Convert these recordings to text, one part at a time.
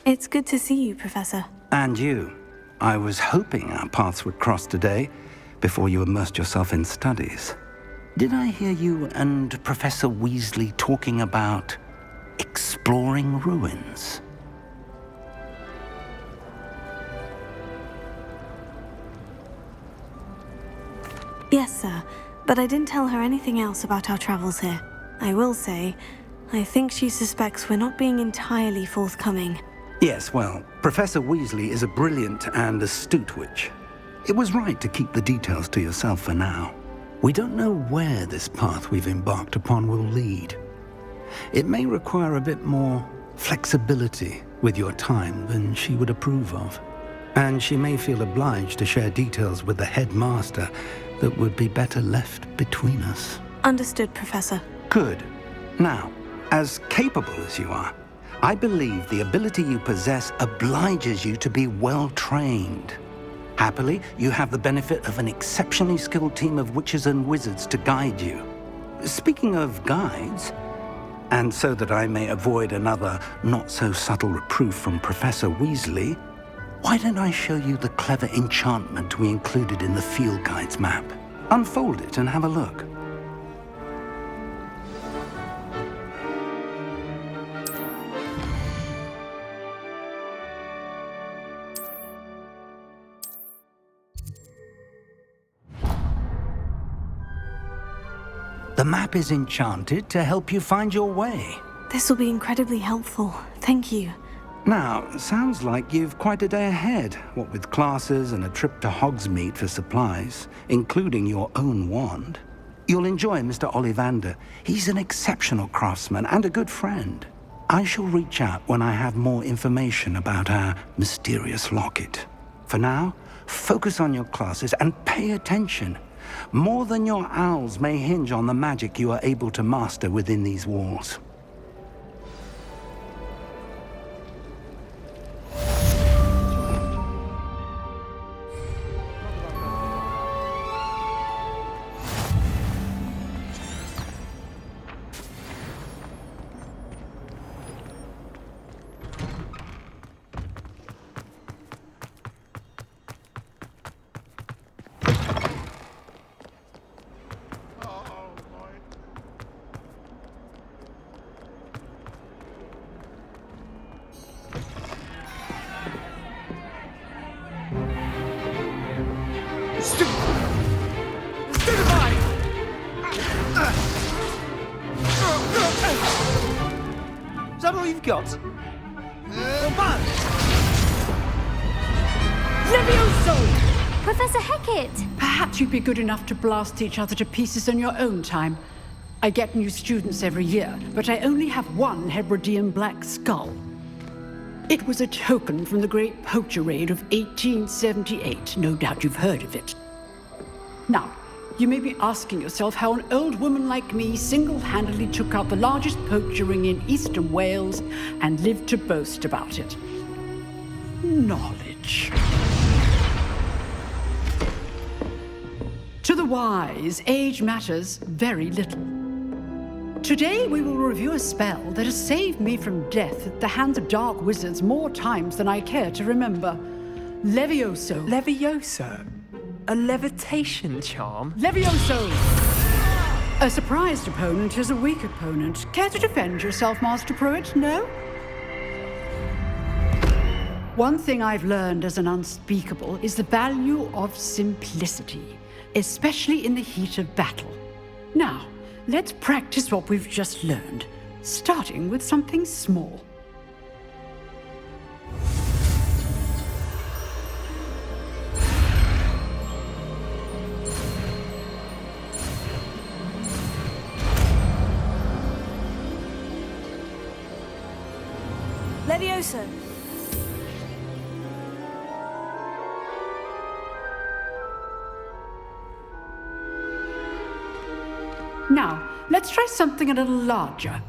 It's good to see you, Professor. And you. I was hoping our paths would cross today, before you immersed yourself in studies. Did I hear you and Professor Weasley talking about exploring ruins? Yes, sir, but I didn't tell her anything else about our travels here. I will say, I think she suspects we're not being entirely forthcoming. Yes, well, Professor Weasley is a brilliant and astute witch. It was right to keep the details to yourself for now. We don't know where this path we've embarked upon will lead. It may require a bit more flexibility with your time than she would approve of. And she may feel obliged to share details with the headmaster that would be better left between us. Understood, Professor. Good. Now, as capable as you are, I believe the ability you possess obliges you to be well-trained. Happily, you have the benefit of an exceptionally skilled team of witches and wizards to guide you. Speaking of guides, and so that I may avoid another not-so-subtle reproof from Professor Weasley, why don't I show you the clever enchantment we included in the field guide's map? Unfold it and have a look. The map is enchanted to help you find your way. This will be incredibly helpful. Thank you. Now, sounds like you've quite a day ahead, what with classes and a trip to Hogsmeade for supplies, including your own wand. You'll enjoy Mr. Ollivander. He's an exceptional craftsman and a good friend. I shall reach out when I have more information about our mysterious locket. For now, focus on your classes and pay attention. More than your owls may hinge on the magic you are able to master within these walls. Is that all you've got? Levioso! Professor Hecat! Perhaps you'd be good enough to blast each other to pieces in your own time. I get new students every year, but I only have one Hebridean black skull. It was a token from the Great Poacher Raid of 1878. No doubt you've heard of it. Now, you may be asking yourself how an old woman like me single-handedly took out the largest poacher ring in eastern Wales and lived to boast about it. Knowledge. To the wise, age matters very little. Today we will review a spell that has saved me from death at the hands of dark wizards more times than I care to remember. Levioso. Levioso? A levitation charm? Levioso! A surprised opponent is a weak opponent. Care to defend yourself, Master Pruitt? No? One thing I've learned as an unspeakable is the value of simplicity, especially in the heat of battle. Now, let's practice what we've just learned, starting with something small. Levioso! Now, let's try something a little larger.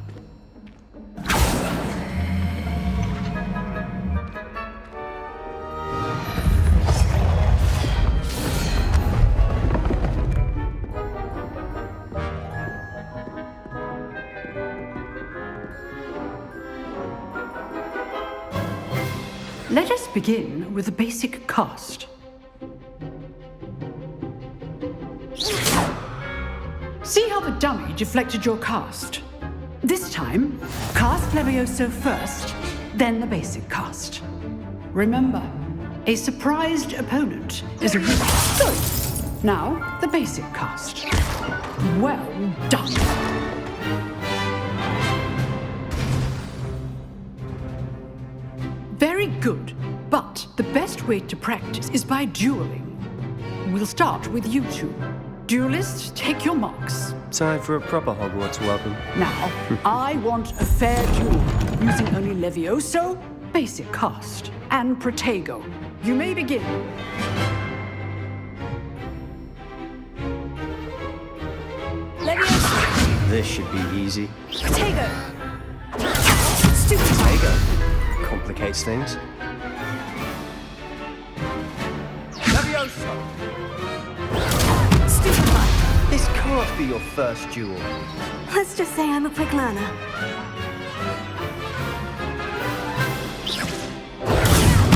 begin with the basic cast. See how the dummy deflected your cast? This time, cast Levioso first, then the basic cast. Remember, a surprised opponent is a risk. Good. Now, the basic cast. Well done. Very good, but the best way to practice is by dueling. We'll start with you two. Duelists, take your marks. Time for a proper Hogwarts welcome. Now, I want a fair duel, using only Levioso, basic cast, and Protego. You may begin. Levioso. This should be easy. Protego. Stupid. Protego complicates things. Levioso! Stupefy. This can't be your first duel. Let's just say I'm a quick learner.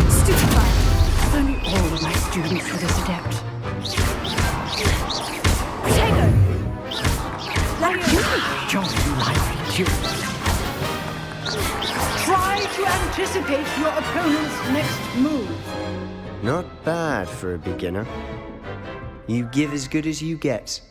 Stupefy. If only all of my students were this adept. Protego. Levioso. Jolly lively duels. Try to anticipate your opponent's next move. Not bad for a beginner. You give as good as you get.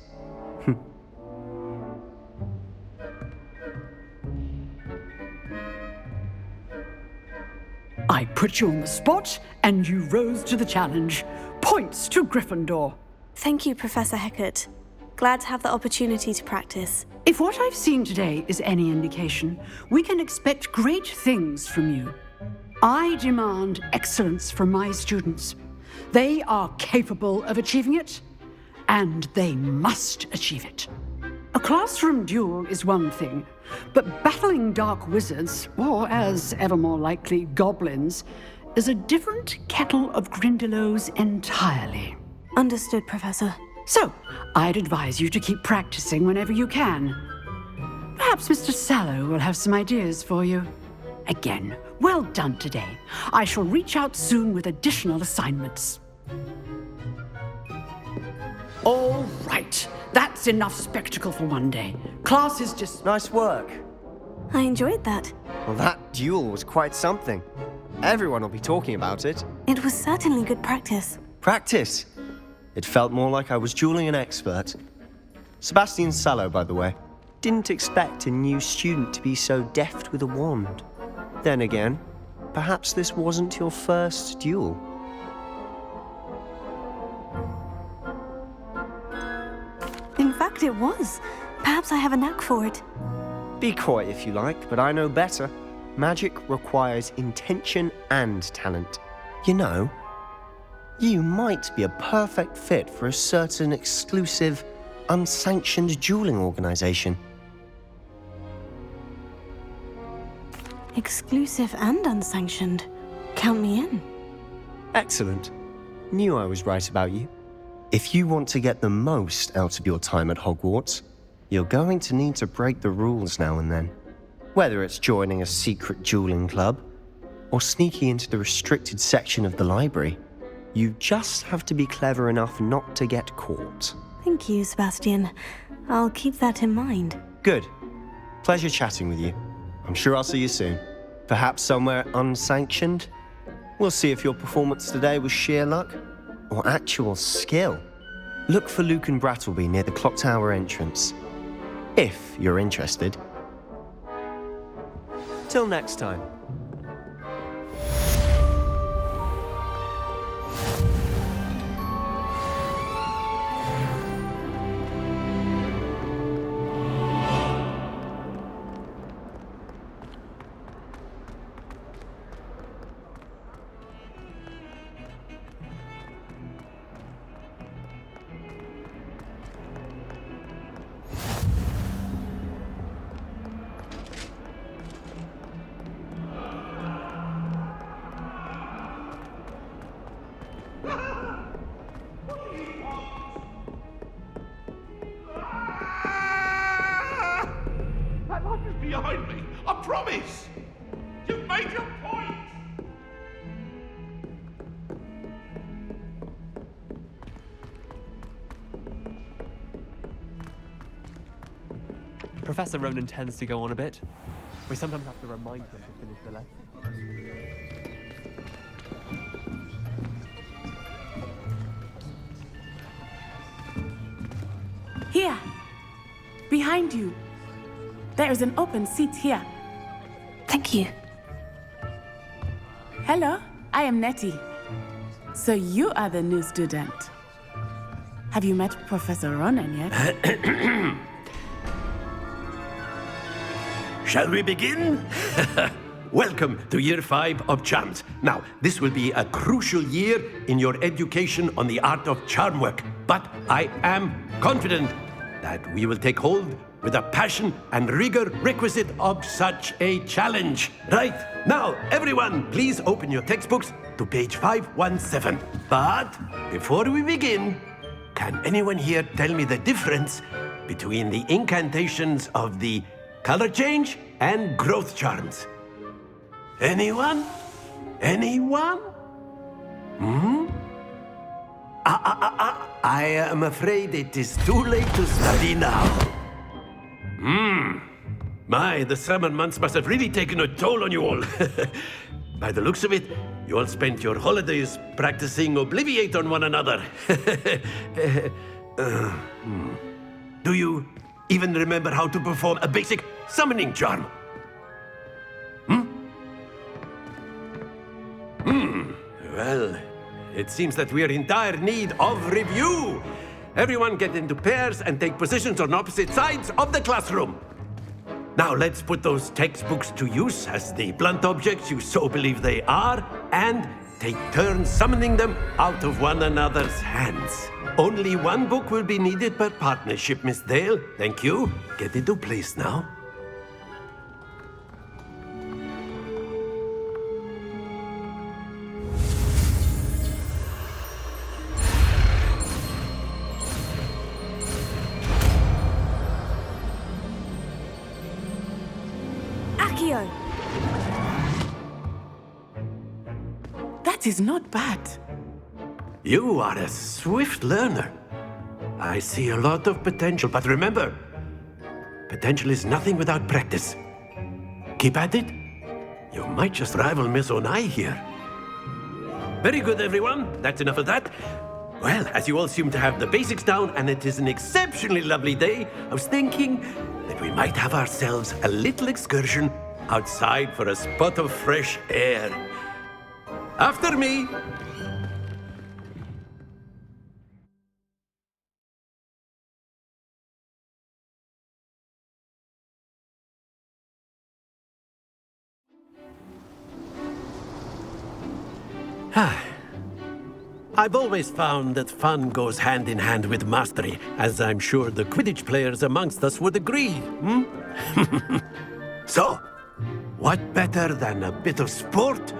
I put you on the spot, and you rose to the challenge. Points to Gryffindor. Thank you, Professor Hecat. Glad to have the opportunity to practice. If what I've seen today is any indication, we can expect great things from you. I demand excellence from my students. They are capable of achieving it, and they must achieve it. A classroom duel is one thing, but battling dark wizards, or as ever more likely, goblins, is a different kettle of Grindylows entirely. Understood, Professor. So, I'd advise you to keep practicing whenever you can. Perhaps Mr. Sallow will have some ideas for you. Again, well done today. I shall reach out soon with additional assignments. All right, that's enough spectacle for one day. Class is just... Nice work. I enjoyed that. Well, that duel was quite something. Everyone will be talking about it. It was certainly good practice. Practice. It felt more like I was dueling an expert. Sebastian Sallow, by the way. Didn't expect a new student to be so deft with a wand. Then again, perhaps this wasn't your first duel. In fact, it was. Perhaps I have a knack for it. Be coy if you like, but I know better. Magic requires intention and talent. You know, you might be a perfect fit for a certain exclusive, unsanctioned dueling organization. Exclusive and unsanctioned. Count me in. Excellent. Knew I was right about you. If you want to get the most out of your time at Hogwarts, you're going to need to break the rules now and then. Whether it's joining a secret dueling club or sneaking into the restricted section of the library, you just have to be clever enough not to get caught. Thank you, Sebastian. I'll keep that in mind. Good. Pleasure chatting with you. I'm sure I'll see you soon. Perhaps somewhere unsanctioned? We'll see if your performance today was sheer luck or actual skill. Look for Luke and Brattleby near the clock tower entrance, if you're interested. Till next time. That light is behind me. I promise. You've made your point. Professor Ronan tends to go on a bit. We sometimes have to remind him to finish the lesson. Here. Behind you. There is an open seat here. Thank you. Hello, I am Nettie. So you are the new student. Have you met Professor Ronan yet? Shall we begin? Welcome to Year 5 of Charms. Now, this will be a crucial year in your education on the art of charm work. But I am confident that we will take hold with the passion and rigor requisite of such a challenge. Right, now, everyone, please open your textbooks to page 517. But before we begin, can anyone here tell me the difference between the incantations of the color change and growth charms? Anyone? Anyone? I am afraid it is too late to study now. My, the summer months must have really taken a toll on you all. By the looks of it, you all spent your holidays practicing Obliviate on one another. Do you even remember how to perform a basic summoning charm? Well, it seems that we are in dire need of review. Everyone get into pairs and take positions on opposite sides of the classroom. Now let's put those textbooks to use as the blunt objects you so believe they are, and take turns summoning them out of one another's hands. Only one book will be needed per partnership, Miss Dale. Thank you. Get into place now. Accio! That is not bad. You are a swift learner. I see a lot of potential, but remember, potential is nothing without practice. Keep at it. You might just rival Miss Onai here. Very good, everyone. That's enough of that. Well, as you all seem to have the basics down, and it is an exceptionally lovely day, I was thinking that we might have ourselves a little excursion outside for a spot of fresh air. After me. I've always found that fun goes hand in hand with mastery, as I'm sure the Quidditch players amongst us would agree, So, what better than a bit of sport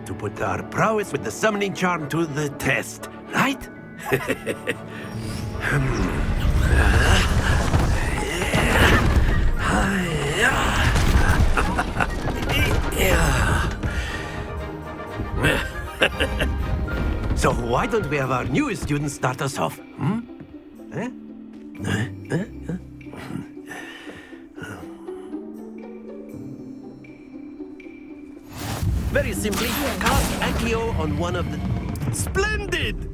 to put our prowess with the summoning charm to the test, right? So why don't we have our newest student start us off? Very simply, cast Accio on one of the... Splendid!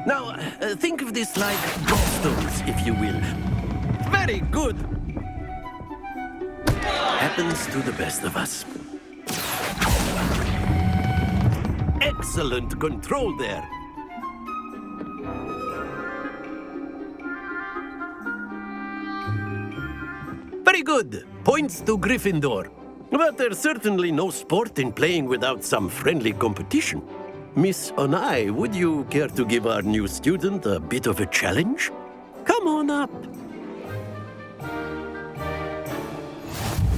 Now, think of this like gallstones, if you will. Very good! Happens to the best of us. Excellent control there. Very good. Points to Gryffindor. But there's certainly no sport in playing without some friendly competition. Miss Onai, would you care to give our new student a bit of a challenge? Come on up.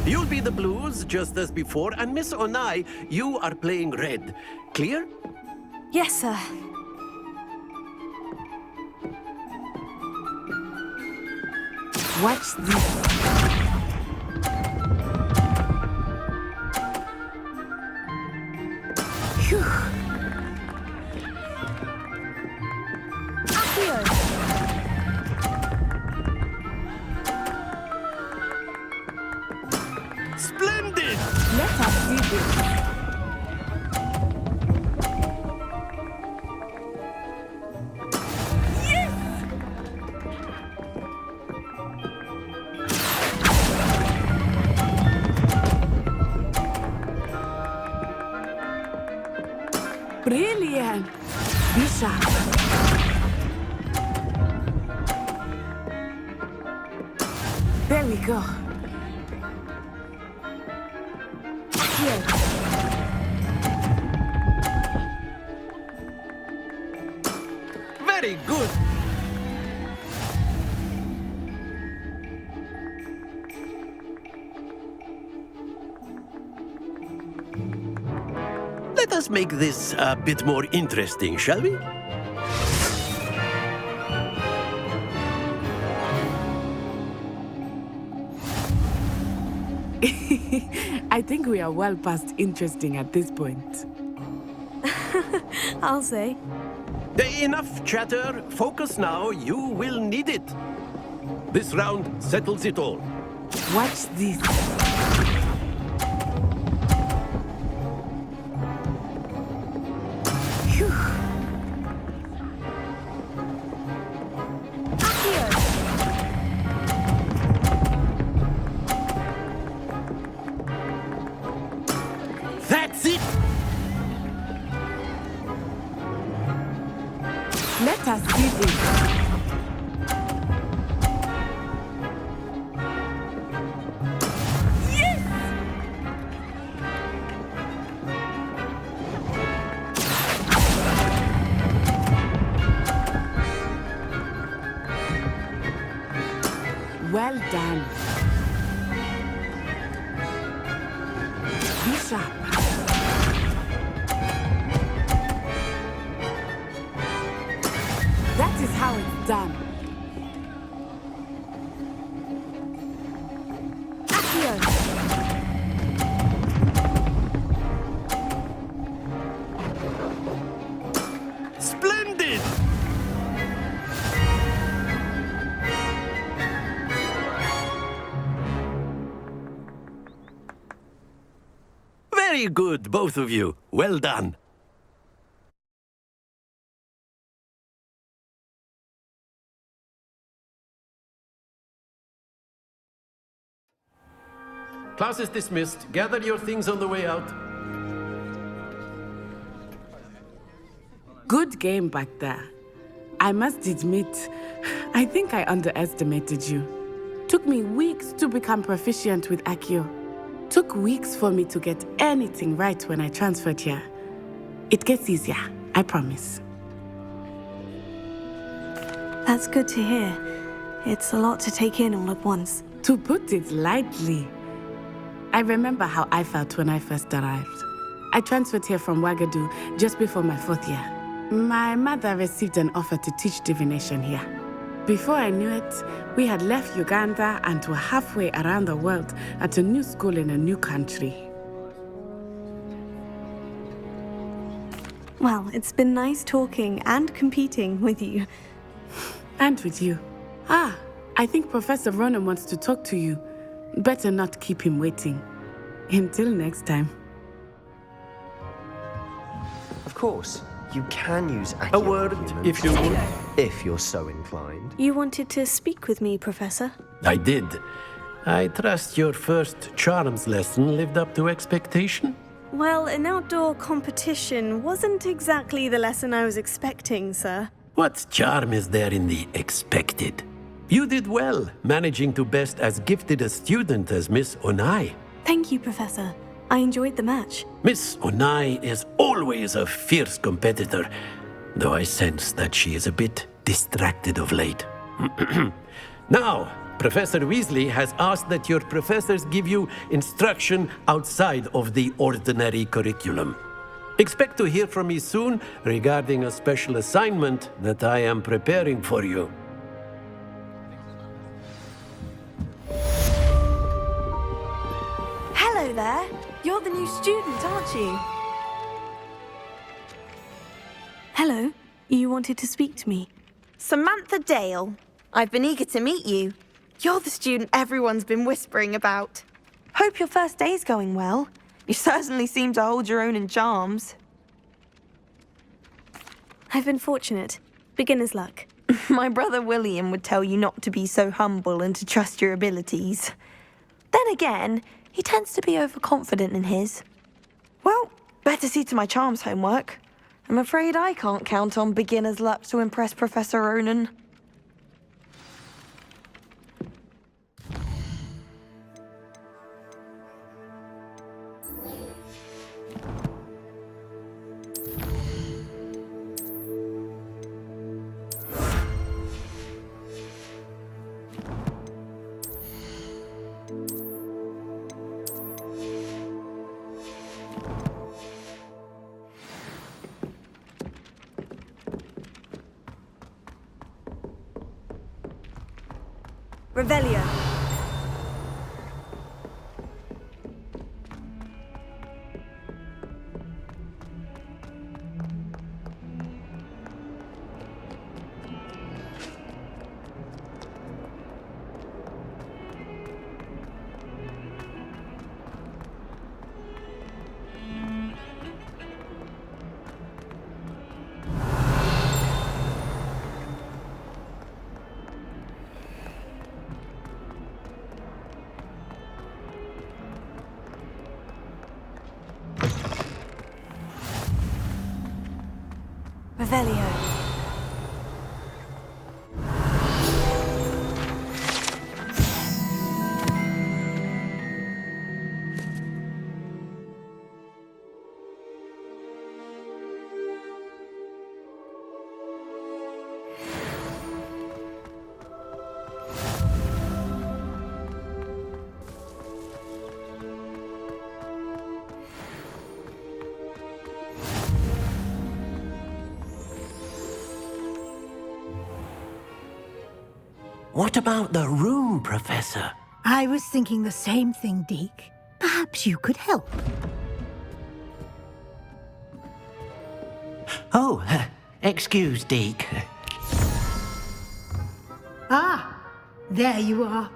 You'll be the blues, just as before, and Miss Onai, you are playing red. Clear? Yes, sir. Watch this. Phew. Accio! Brilliant. Bishop. There we go. Here. Very good. Let us make this a bit more interesting, shall we? I think we are well past interesting at this point. I'll say. Enough chatter. Focus now. You will need it. This round settles it all. Watch this. Phew. That's it. Let us see this. Well done. Bishop. That is how it's done. Accio. Splendid. Very good, both of you. Well done. Class is dismissed. Gather your things on the way out. Good game back there. I must admit, I think I underestimated you. Took me weeks to become proficient with Accio. Took weeks for me to get anything right when I transferred here. It gets easier, I promise. That's good to hear. It's a lot to take in all at once. To put it lightly, I remember how I felt when I first arrived. I transferred here from Ouagadougou just before my 4th year. My mother received an offer to teach divination here. Before I knew it, we had left Uganda and were halfway around the world at a new school in a new country. Well, it's been nice talking and competing with you. And with you. Ah, I think Professor Ronan wants to talk to you. Better not keep him waiting. Until next time. Of course, you can use A Accio word, humans, if you would. if you're so inclined. You wanted to speak with me, Professor? I did. I trust your first charms lesson lived up to expectation? Well, an outdoor competition wasn't exactly the lesson I was expecting, sir. What charm is there in the expected? You did well, managing to best as gifted a student as Miss Onai. Thank you, Professor. I enjoyed the match. Miss Onai is always a fierce competitor, though I sense that she is a bit distracted of late. Now, Professor Weasley has asked that your professors give you instruction outside of the ordinary curriculum. Expect to hear from me soon regarding a special assignment that I am preparing for you. Hello there. You're the new student, aren't you? Hello. You wanted to speak to me. Samantha Dale. I've been eager to meet you. You're the student everyone's been whispering about. Hope your first day's going well. You certainly seem to hold your own in charms. I've been fortunate. Beginner's luck. My brother William would tell you not to be so humble and to trust your abilities. Then again, he tends to be overconfident in his. Well, better see to my charms homework. I'm afraid I can't count on beginner's luck to impress Professor Ronan. Revelio. Revelio. What about the room, Professor? I was thinking the same thing, Deke. Perhaps you could help. Oh, excuse, Deke. Ah, there you are.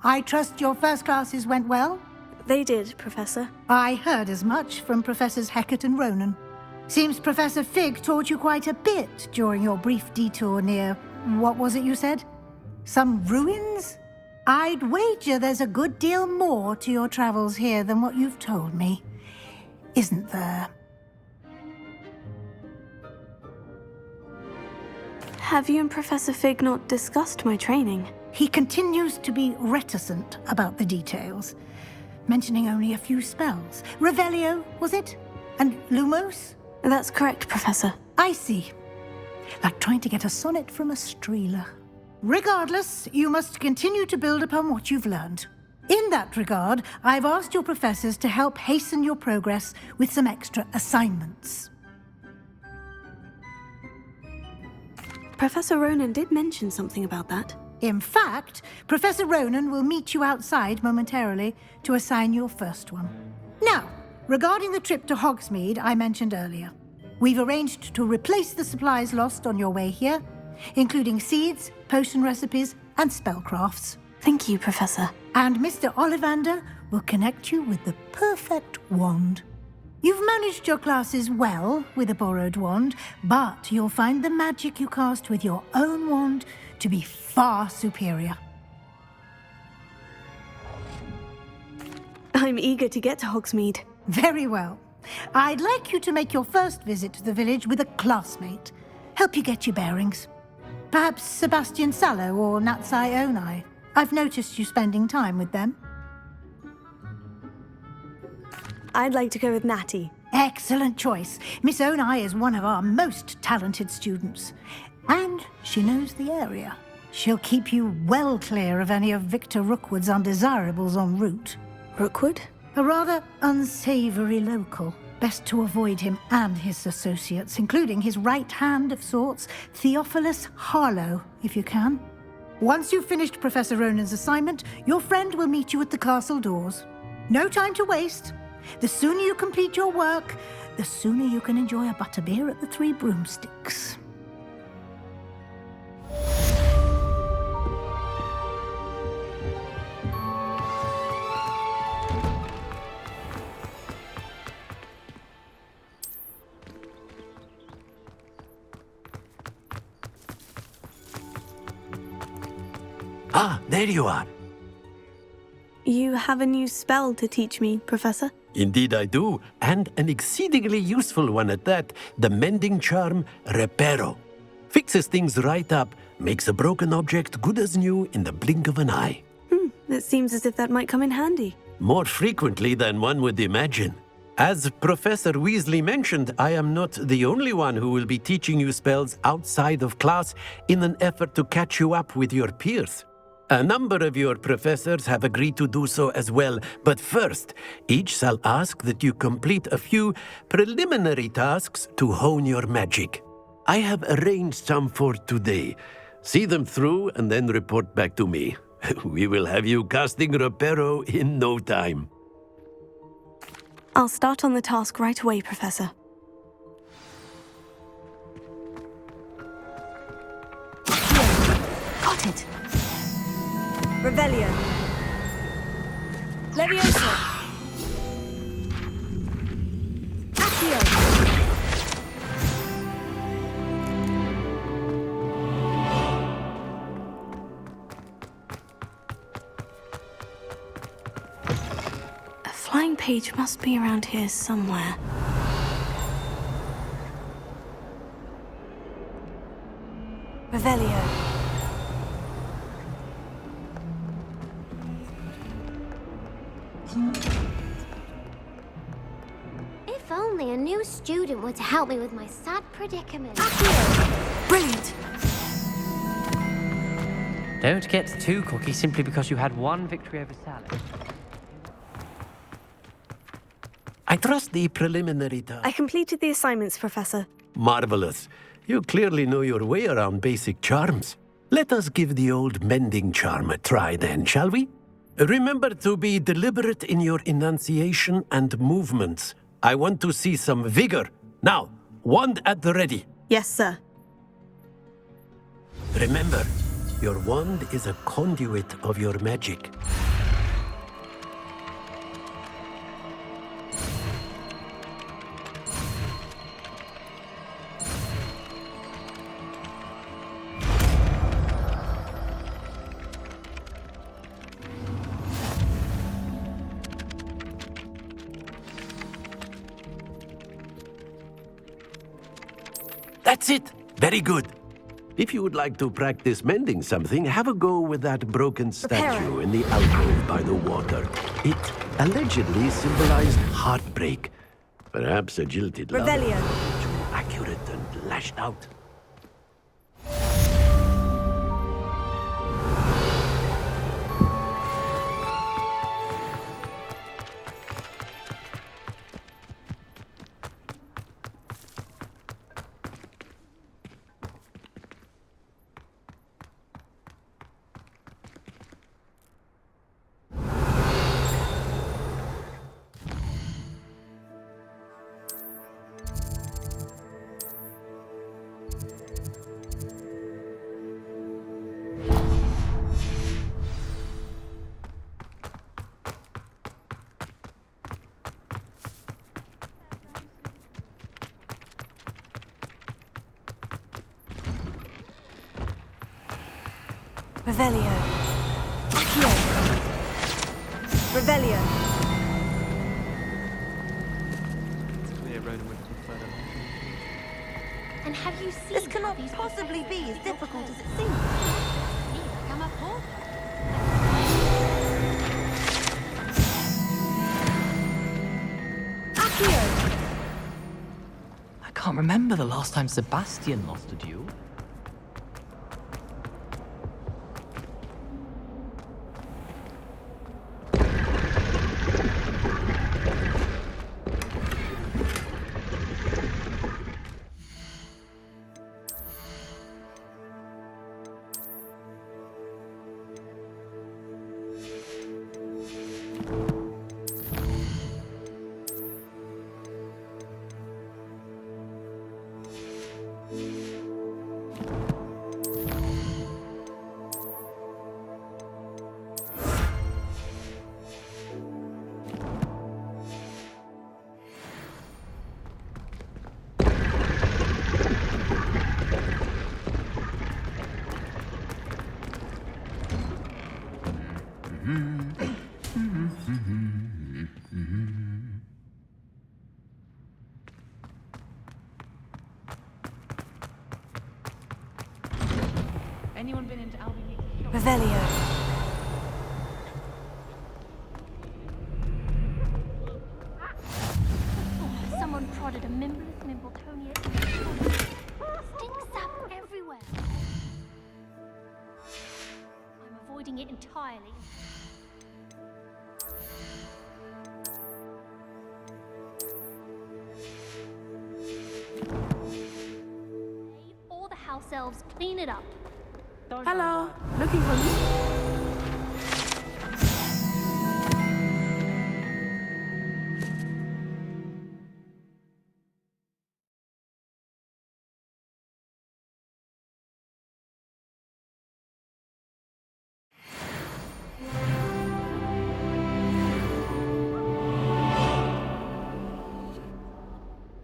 I trust your first classes went well? They did, Professor. I heard as much from Professors Hecat and Ronan. Seems Professor Fig taught you quite a bit during your brief detour near... what was it you said? Some ruins? I'd wager there's a good deal more to your travels here than what you've told me. Isn't there? Have you and Professor Fig not discussed my training? He continues to be reticent about the details, mentioning only a few spells. Revelio, was it? And Lumos? That's correct, Professor. I see. Like trying to get a sonnet from a streeler. Regardless, you must continue to build upon what you've learned. In that regard, I've asked your professors to help hasten your progress with some extra assignments. Professor Ronan did mention something about that. In fact, Professor Ronan will meet you outside momentarily to assign your first one. Now, regarding the trip to Hogsmeade I mentioned earlier, we've arranged to replace the supplies lost on your way here, including seeds, potion recipes, and spellcrafts. Thank you, Professor. And Mr. Ollivander will connect you with the perfect wand. You've managed your classes well with a borrowed wand, but you'll find the magic you cast with your own wand to be far superior. I'm eager to get to Hogsmeade. Very well. I'd like you to make your first visit to the village with a classmate. Help you get your bearings. Perhaps Sebastian Sallow or Natsai Onai. I've noticed you spending time with them. I'd like to go with Natty. Excellent choice. Miss Onai is one of our most talented students. And she knows the area. She'll keep you well clear of any of Victor Rookwood's undesirables en route. Rookwood? A rather unsavory local. Best to avoid him and his associates, including his right hand of sorts, Theophilus Harlow, if you can. Once you've finished Professor Ronan's assignment, your friend will meet you at the castle doors. No time to waste. The sooner you complete your work, the sooner you can enjoy a butterbeer at the Three Broomsticks. Ah, there you are. You have a new spell to teach me, Professor? Indeed I do, and an exceedingly useful one at that. The mending charm, Reparo. Fixes things right up, makes a broken object good as new in the blink of an eye. It seems as if that might come in handy. More frequently than one would imagine. As Professor Weasley mentioned, I am not the only one who will be teaching you spells outside of class in an effort to catch you up with your peers. A number of your professors have agreed to do so as well, but first, each shall ask that you complete a few preliminary tasks to hone your magic. I have arranged some for today. See them through and then report back to me. We will have you casting Reparo in no time. I'll start on the task right away, Professor. Got it. Revelio. Leviosa. Accio. A flying page must be around here somewhere. Revelio. If only a new student were to help me with my sad predicament. Brilliant. Don't get too cocky simply because you had one victory over Sally. I trust the preliminary task. I completed the assignments, Professor. Marvelous. You clearly know your way around basic charms. Let us give the old mending charm a try then, shall we? Remember to be deliberate in your enunciation and movements. I want to see some vigor. Now, wand at the ready. Yes, sir. Remember, your wand is a conduit of your magic. That's it! Very good. If you would like to practice mending something, have a go with that broken statue in the alcove by the water. It allegedly symbolized heartbreak. Perhaps a jilted lover. Revelio. Too accurate and lashed out. Revelio. Accio. Revelio. Clear Ronan would prefer them. And have you seen This how cannot these possibly be as difficult as it seems. like I'm a portal? Accio. I can't remember the last time Sebastian lost a duel. Anyone been into Albany? Revelio. Someone prodded a Mimbless Mimbletonia. Stink sap everywhere. I'm avoiding it entirely. All the house elves clean it up. Hello, looking for me?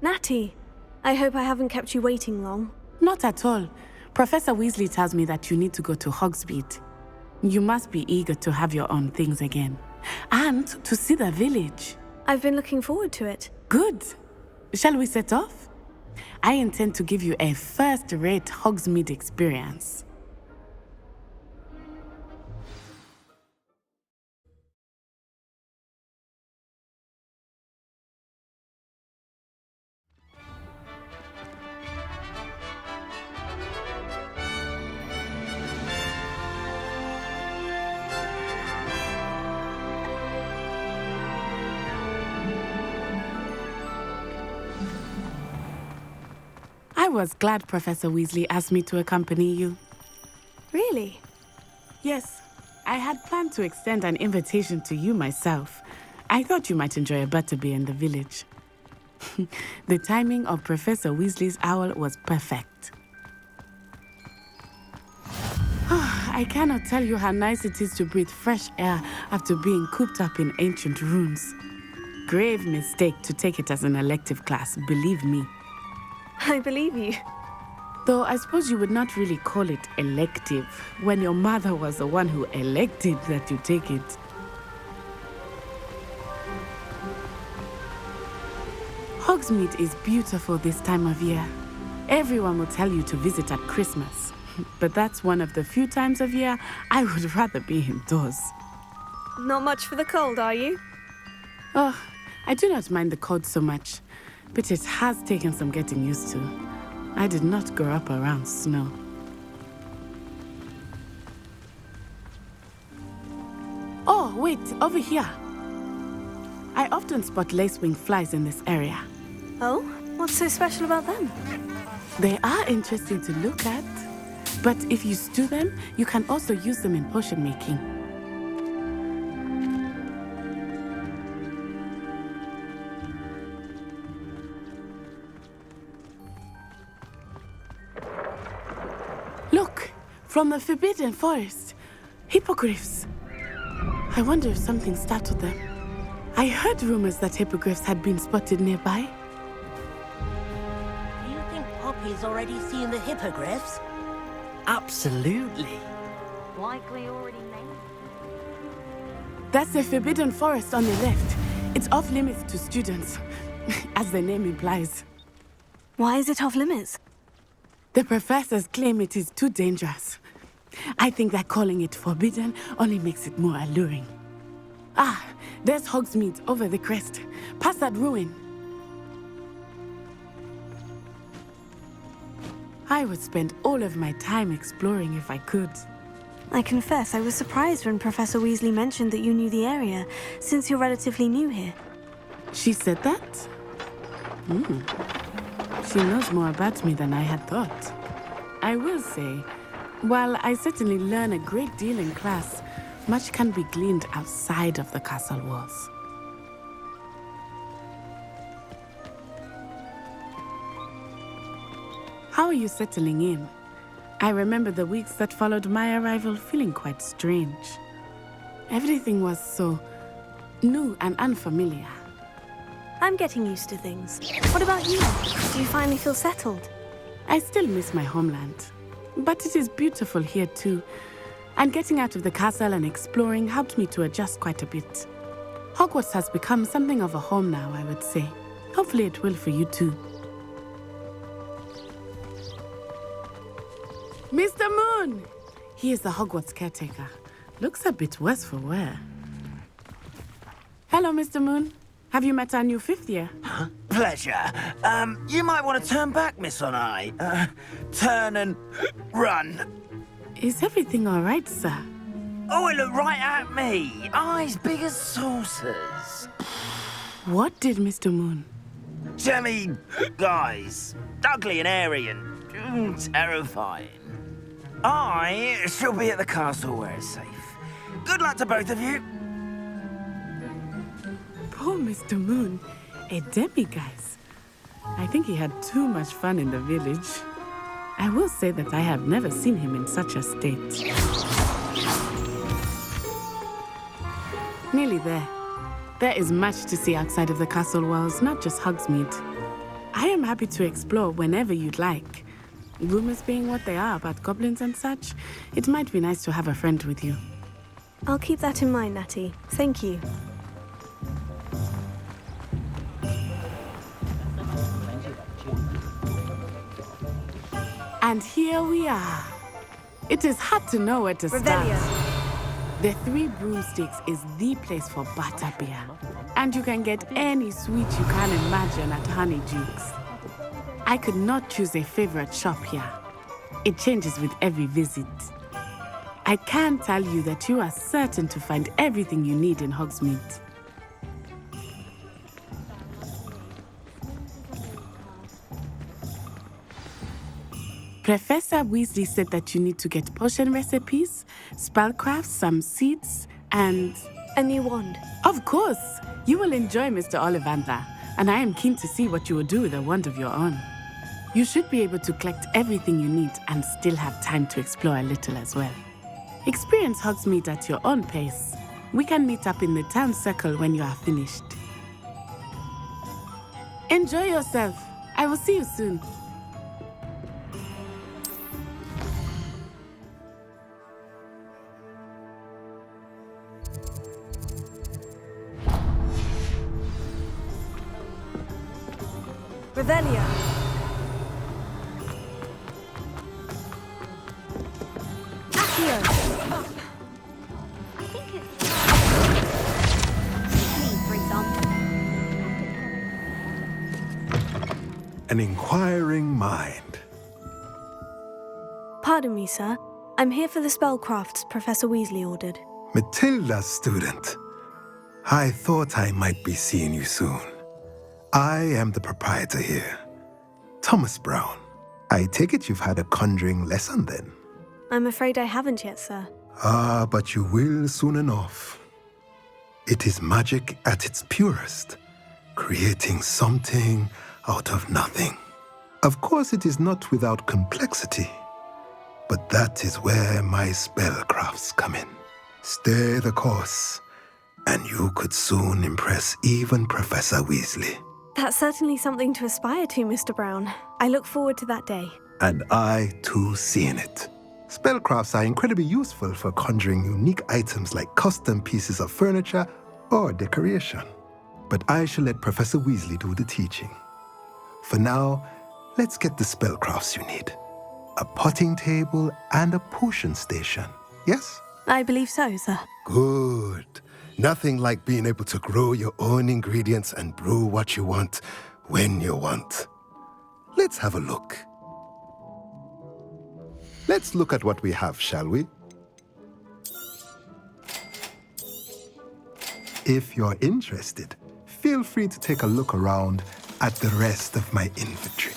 Natty, I hope I haven't kept you waiting long. Not at all. Professor Weasley tells me that you need to go to Hogsmeade. You must be eager to have your own things again. And to see the village. I've been looking forward to it. Good. Shall we set off? I intend to give you a first-rate Hogsmeade experience. I was glad Professor Weasley asked me to accompany you. Really? Yes, I had planned to extend an invitation to you myself. I thought you might enjoy a butterbeer in the village. The timing of Professor Weasley's owl was perfect. I cannot tell you how nice it is to breathe fresh air after being cooped up in ancient rooms. Grave mistake to take it as an elective class, believe me. I believe you. Though I suppose you would not really call it elective when your mother was the one who elected that you take it. Hogsmeade is beautiful this time of year. Everyone will tell you to visit at Christmas. But that's one of the few times of year I would rather be indoors. Not much for the cold, are you? Oh, I do not mind the cold so much, but it has taken some getting used to. I did not grow up around snow. Oh, wait, over here. I often spot lacewing flies in this area. Oh? What's so special about them? They are interesting to look at, but if you stew them, you can also use them in potion making. Look, from the Forbidden Forest, hippogriffs. I wonder if something startled them. I heard rumors that hippogriffs had been spotted nearby. Do you think Poppy's already seen the hippogriffs? Absolutely. Likely already named. That's the Forbidden Forest on the left. It's off limits to students, as the name implies. Why is it off limits? The professors claim it is too dangerous. I think that calling it forbidden only makes it more alluring. Ah, there's Hogsmeade over the crest. Past that ruin. I would spend all of my time exploring if I could. I confess I was surprised when Professor Weasley mentioned that you knew the area, since you're relatively new here. She said that? She knows more about me than I had thought. I will say, while I certainly learn a great deal in class, much can be gleaned outside of the castle walls. How are you settling in? I remember the weeks that followed my arrival feeling quite strange. Everything was so new and unfamiliar. I'm getting used to things. What about you? Do you finally feel settled? I still miss my homeland, but it is beautiful here too. And getting out of the castle and exploring helped me to adjust quite a bit. Hogwarts has become something of a home now, I would say. Hopefully it will for you too. Mr. Moon! He is the Hogwarts caretaker. Looks a bit worse for wear. Hello, Mr. Moon. Have you met our new fifth year? Pleasure. You might want to turn back, Miss Onai. Turn and run. Is everything all right, sir? Oh, it looked right at me. Eyes big as saucers. What did Mr. Moon? Jemmy, guys. Ugly and airy and terrifying. I shall be at the castle where it's safe. Good luck to both of you. Poor Mr. Moon. A demiguise. I think he had too much fun in the village. I will say that I have never seen him in such a state. Nearly there. There is much to see outside of the castle walls, not just Hogsmeade. I am happy to explore whenever you'd like. Rumors being what they are about goblins and such, it might be nice to have a friend with you. I'll keep that in mind, Natty. Thank you. And here we are. It is hard to know where to start. The Three Broomsticks is the place for butterbeer. And you can get any sweet you can imagine at Honeydukes. I could not choose a favorite shop here. It changes with every visit. I can tell you that you are certain to find everything you need in Hogsmeade. Professor Weasley said that you need to get potion recipes, spellcrafts, some seeds, and... a new wand. Of course! You will enjoy Mr. Ollivander, and I am keen to see what you will do with a wand of your own. You should be able to collect everything you need and still have time to explore a little as well. Experience Hogsmeade at your own pace. We can meet up in the town circle when you are finished. Enjoy yourself. I will see you soon. Revelio. Accio. I think it's me, for example. An inquiring mind. Pardon me, sir. I'm here for the spellcrafts Professor Weasley ordered. Matilda's student. I thought I might be seeing you soon. I am the proprietor here, Thomas Brown. I take it you've had a conjuring lesson then? I'm afraid I haven't yet, sir. Ah, but you will soon enough. It is magic at its purest, creating something out of nothing. Of course, it is not without complexity, but that is where my spellcrafts come in. Stay the course, and you could soon impress even Professor Weasley. That's certainly something to aspire to, Mr. Brown. I look forward to that day. And I, too, seeing it. Spellcrafts are incredibly useful for conjuring unique items like custom pieces of furniture or decoration. But I shall let Professor Weasley do the teaching. For now, let's get the spellcrafts you need. A potting table and a potion station, yes? I believe so, sir. Good. Nothing like being able to grow your own ingredients and brew what you want when you want. Let's have a look. Let's look at what we have, shall we? If you're interested, feel free to take a look around at the rest of my inventory.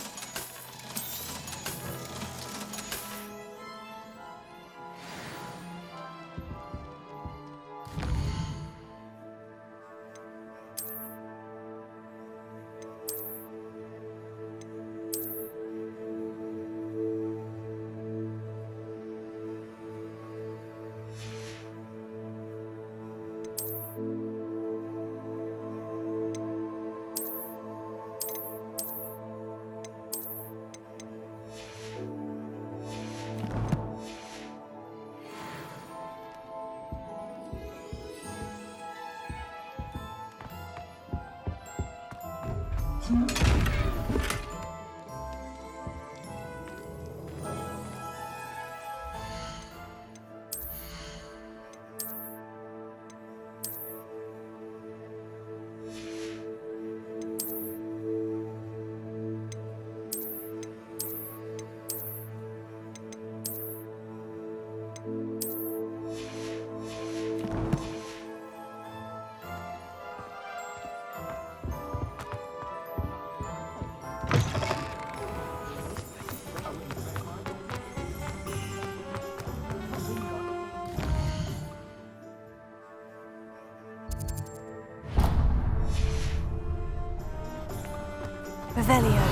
Revelio.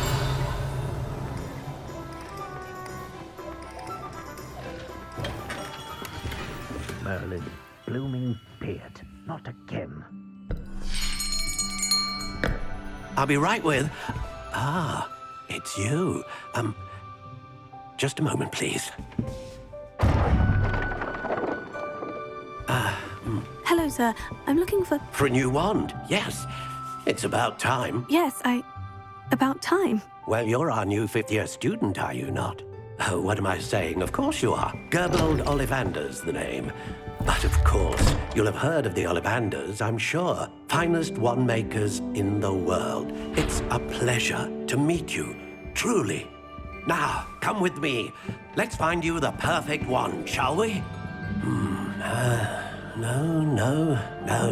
Merlin, blooming beard. Not again. I'll be right with... Ah, it's you. Just a moment, please. Hello, sir. I'm looking for... For a new wand, yes. It's about time. Yes, about time. Well, you're our new fifth-year student, are you not? Oh, what am I saying? Of course you are. Gerbold Ollivander's the name. But of course, you'll have heard of the Ollivanders, I'm sure. Finest wand makers in the world. It's a pleasure to meet you, truly. Now, come with me. Let's find you the perfect wand, shall we? No,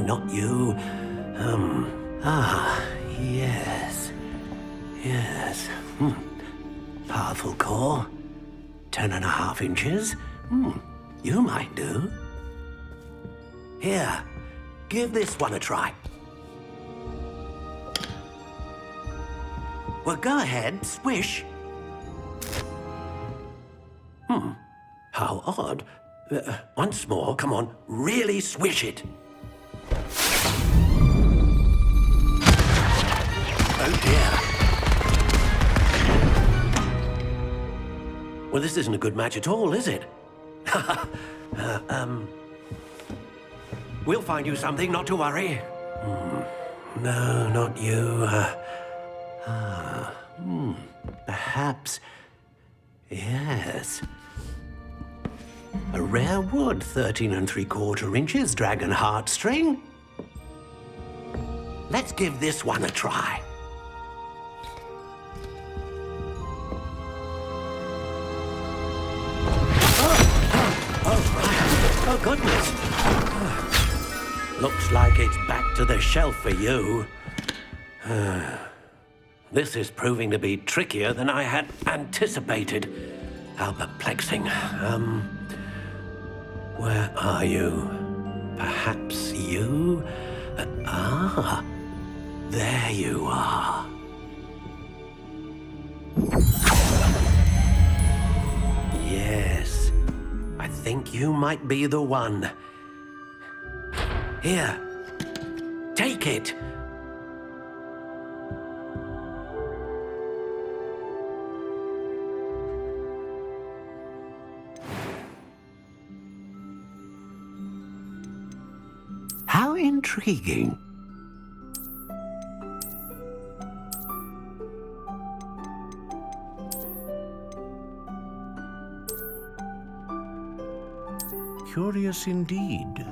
not you. Yes. Powerful core. 10.5 inches. You might do. Here, give this one a try. Well, go ahead, swish. How odd. Once more, come on, really swish it. Oh dear. Well, this isn't a good match at all, is it? We'll find you something, not to worry. No, not you. Perhaps... Yes. A rare wood, 13 3/4 inches, dragon heartstring. Let's give this one a try. Oh, goodness. Looks like it's back to the shelf for you. This is proving to be trickier than I had anticipated. How perplexing. Where are you? Perhaps you? There you are. Yes, I think you might be the one. Here, take it. How intriguing. Curious indeed.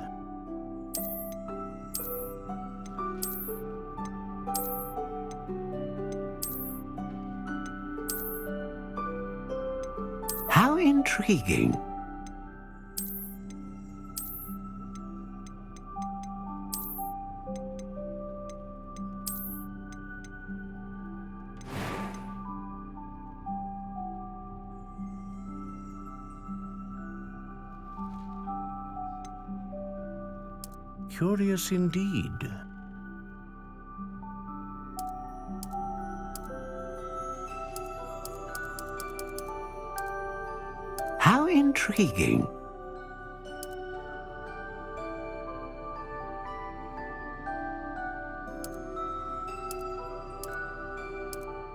How intriguing. Curious indeed. How intriguing.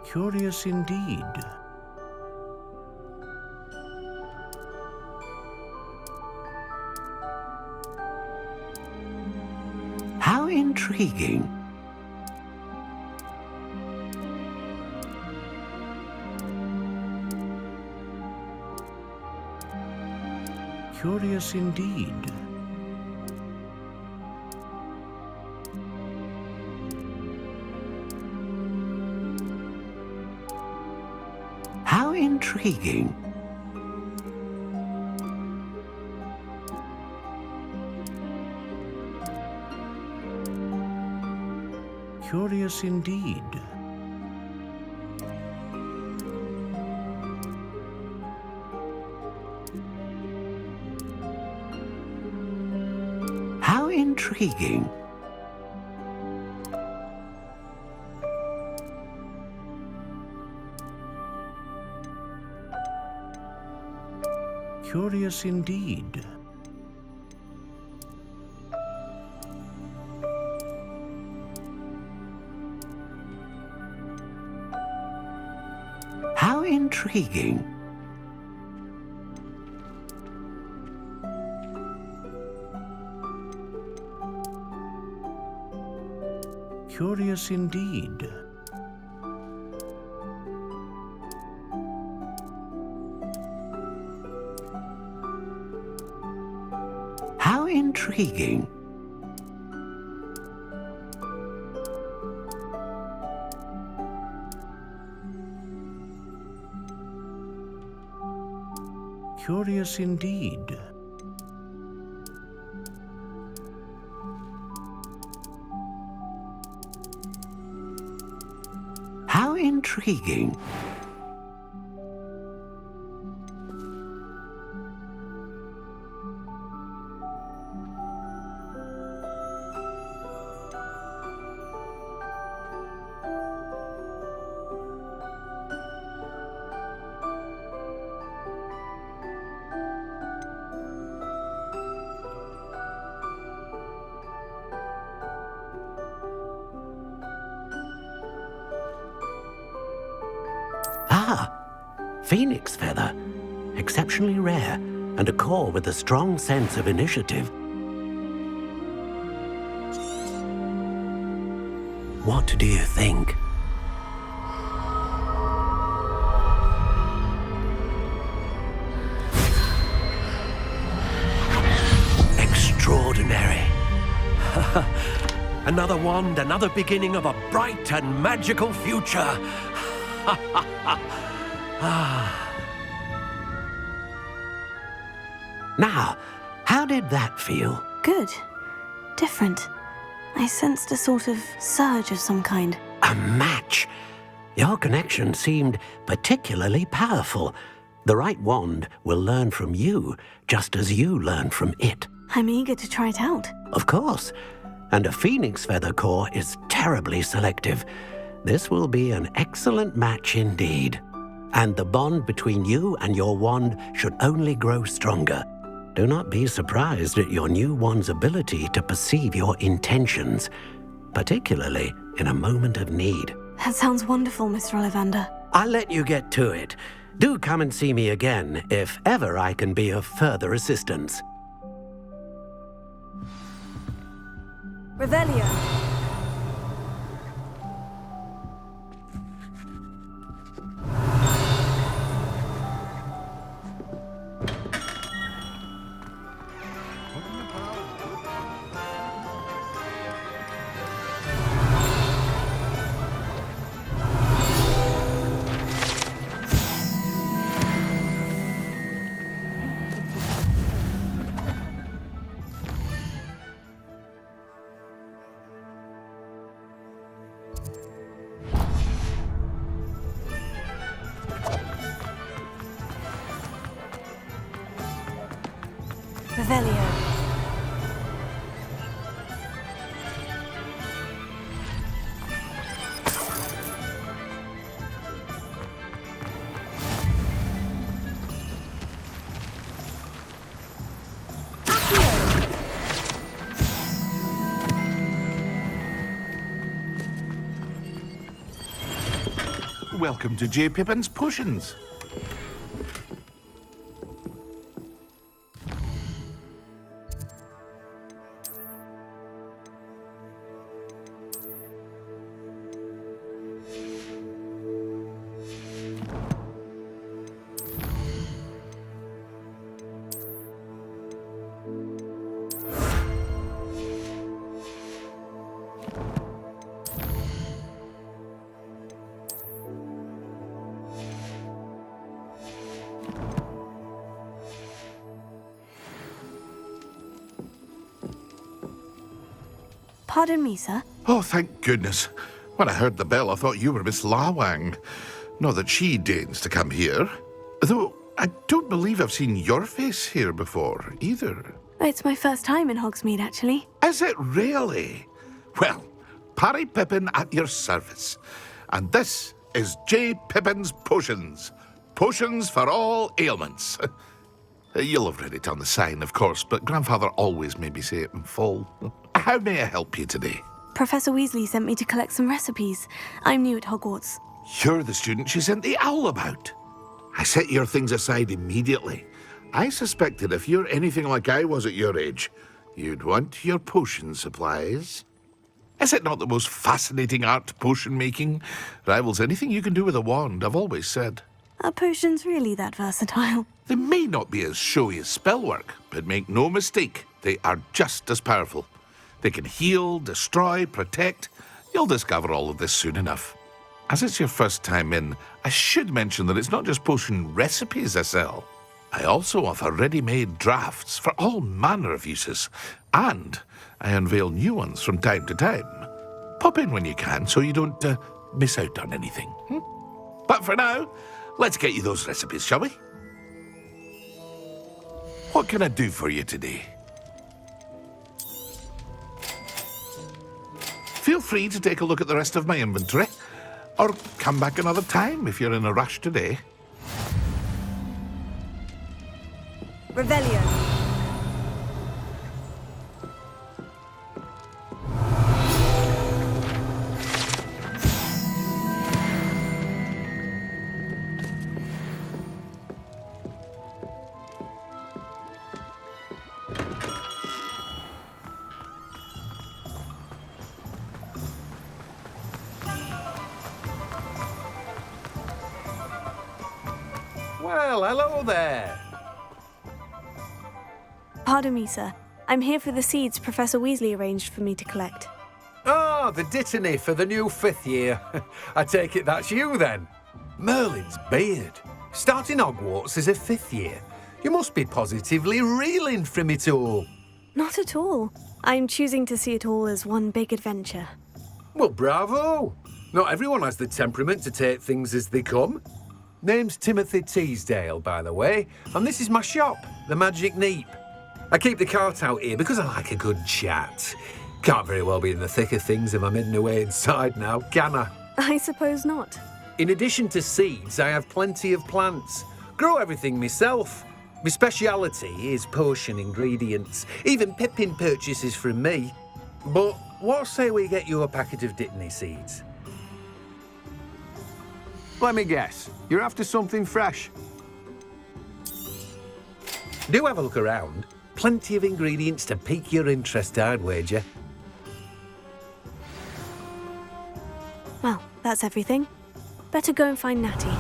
Curious indeed. How intriguing. Curious indeed. How intriguing. Curious indeed. How intriguing. Curious indeed. How intriguing. Curious indeed. How intriguing. Curious indeed. How intriguing. Ah, phoenix feather. Exceptionally rare, and a core with a strong sense of initiative. What do you think? Extraordinary. Another wand, another beginning of a bright and magical future. Now, how did that feel? Good. Different. I sensed a sort of surge of some kind. A match. Your connection seemed particularly powerful. The right wand will learn from you, just as you learn from it. I'm eager to try it out. Of course. And a phoenix feather core is terribly selective. This will be an excellent match indeed. And the bond between you and your wand should only grow stronger. Do not be surprised at your new wand's ability to perceive your intentions, particularly in a moment of need. That sounds wonderful, Mr. Ollivander. I'll let you get to it. Do come and see me again if ever I can be of further assistance. Revelio. Revelio. Welcome to J. Pippin's Potions. Pardon me, sir. Oh, thank goodness. When I heard the bell, I thought you were Miss Lawang. Not that she deigns to come here. Though, I don't believe I've seen your face here before, either. It's my first time in Hogsmeade, actually. Is it really? Well, Parry Pippin at your service. And this is J. Pippin's Potions. Potions for all ailments. You'll have read it on the sign, of course, but Grandfather always made me say it in full. How may I help you today? Professor Weasley sent me to collect some recipes. I'm new at Hogwarts. You're the student she sent the owl about. I set your things aside immediately. I suspected if you're anything like I was at your age, you'd want your potion supplies. Is it not the most fascinating art, potion making? Rivals anything you can do with a wand, I've always said. Are potions really that versatile? They may not be as showy as spellwork, but make no mistake, they are just as powerful. They can heal, destroy, protect. You'll discover all of this soon enough. As it's your first time in, I should mention that it's not just potion recipes I sell. I also offer ready-made drafts for all manner of uses, and I unveil new ones from time to time. Pop in when you can so you don't miss out on anything. But for now, let's get you those recipes, shall we? What can I do for you today? Feel free to take a look at the rest of my inventory, or come back another time if you're in a rush today. Revelio. Well, hello there. Pardon me, sir. I'm here for the seeds Professor Weasley arranged for me to collect. Ah, the dittany for the new 5th year. I take it that's you, then. Merlin's beard. Starting Hogwarts as a 5th year. You must be positively reeling from it all. Not at all. I'm choosing to see it all as one big adventure. Well, bravo. Not everyone has the temperament to take things as they come. Name's Timothy Teasdale, by the way, and this is my shop, the Magic Neep. I keep the cart out here because I like a good chat. Can't very well be in the thick of things if I'm hidden away inside now, can I? I suppose not. In addition to seeds, I have plenty of plants. Grow everything myself. My speciality is potion ingredients. Even Pippin purchases from me. But what say we get you a packet of Dittany seeds? Let me guess. You're after something fresh. Do have a look around. Plenty of ingredients to pique your interest, I'd wager. Well, that's everything. Better go and find Natty.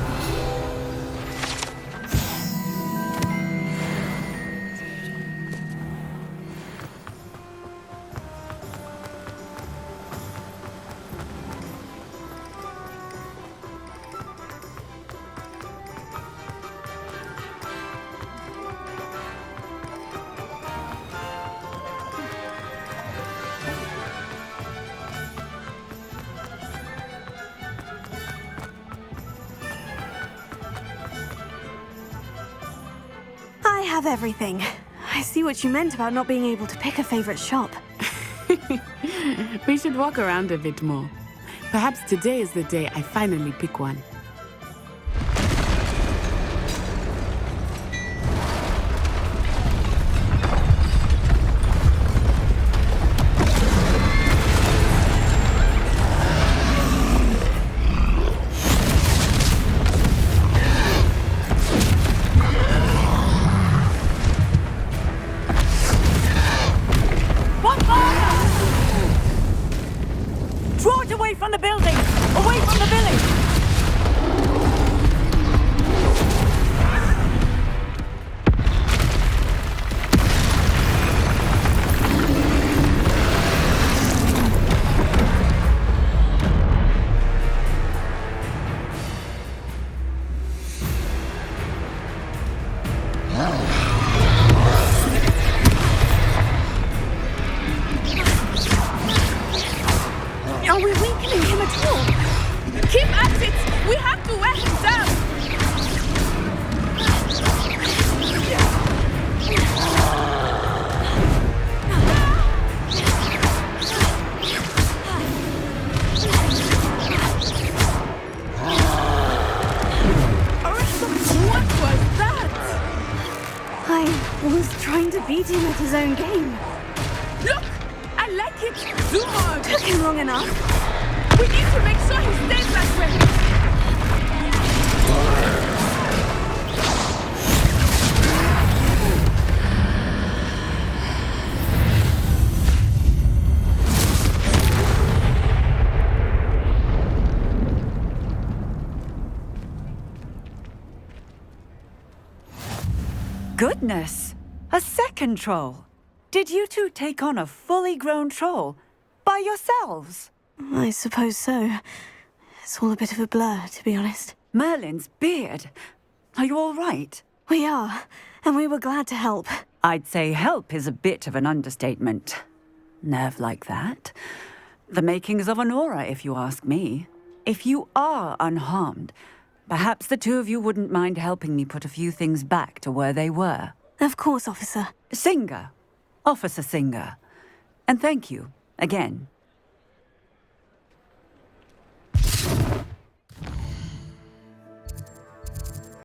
I have everything. I see what you meant about not being able to pick a favorite shop. We should walk around a bit more. Perhaps today is the day I finally pick one. Draw it away from the building! Away from the village! Are we weakening him at all? Keep at it! We have to wear him down! I beat him at his own game. Look! I like it! Zoom on! Took him long enough. We need to make sure he stays that way! Goodness! A second troll! Did you two take on a fully grown troll? By yourselves? I suppose so. It's all a bit of a blur, to be honest. Merlin's beard. Are you all right? We are, and we were glad to help. I'd say help is a bit of an understatement. Nerve like that. The makings of an aura, if you ask me. If you are unharmed, perhaps the two of you wouldn't mind helping me put a few things back to where they were. Of course, officer. Singer. Officer Singer. And thank you, again.